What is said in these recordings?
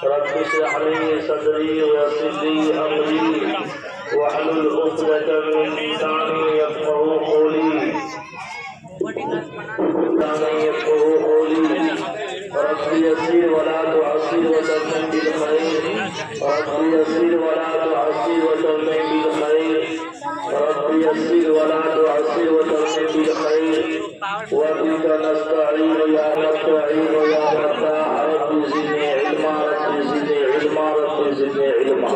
رب اشرح لي صدري ويسر لي امري واحلل عقدة من لساني يفقهوا قولي رب يسر ولا تعسر وتمم بالخير رب يسر ولا تعسر وتمم بالخير رب يسر ولا تعسر وتمم بالخير وبك نستعين يا نستعين يا فتاح رب زدني علما رب زدني علما رب زدني علما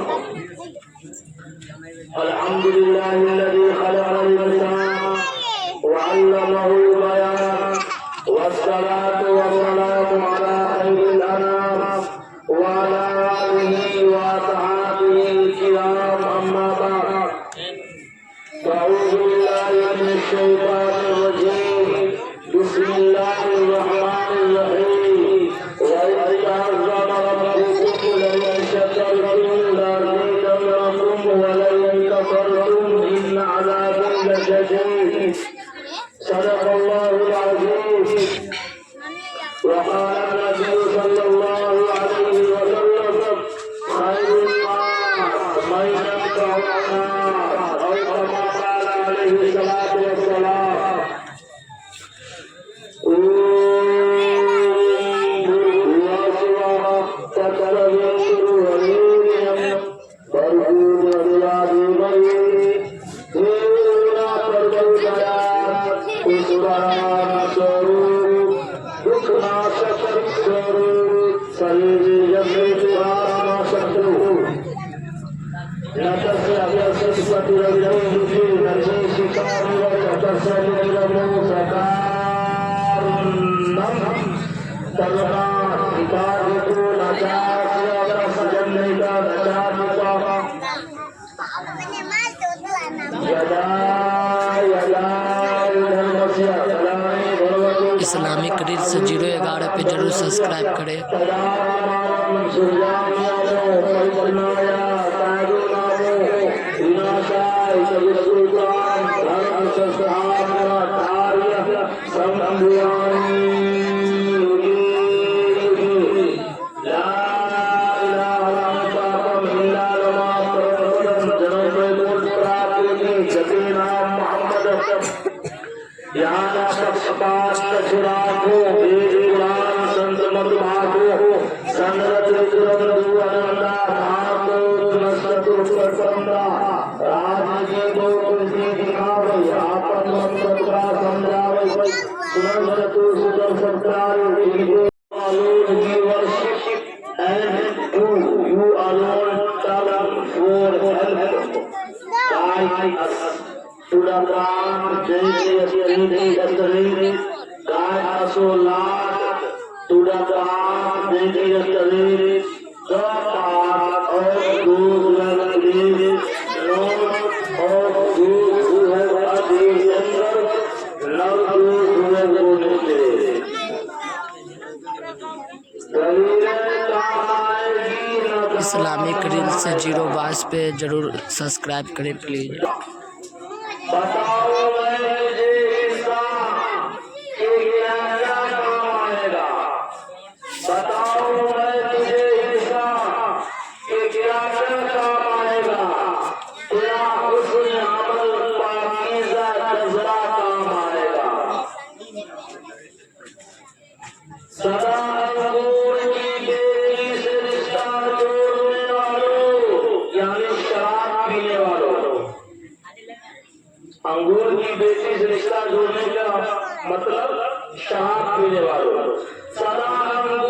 الحمد لله الذي خلق الإنسان وعلمه البيان والصلاة والسلام على خير الأنام وعلى آله وأصحابه الكرام أما بعد فأعوذ بالله من الشيطان الرجيم بسم الله الرحمن الرحيم وإذ تعظم ربكم لئن شكرتم لأزيدنكم ولئن كفرتم إن عذابي لشديد صدق الله العظيم وقال النبي صلى الله عليه وسلم خير الناس من ينفع الناس أو كما قال عليه الصلاة والسلام Islamic reels 011 पे जरूर subscribe करें। इस्लामिक रील्स 022 पे जरूर सब्सक्राइब करें प्लीज। जोड़ने का मतलब शराब पीने वालों। सदा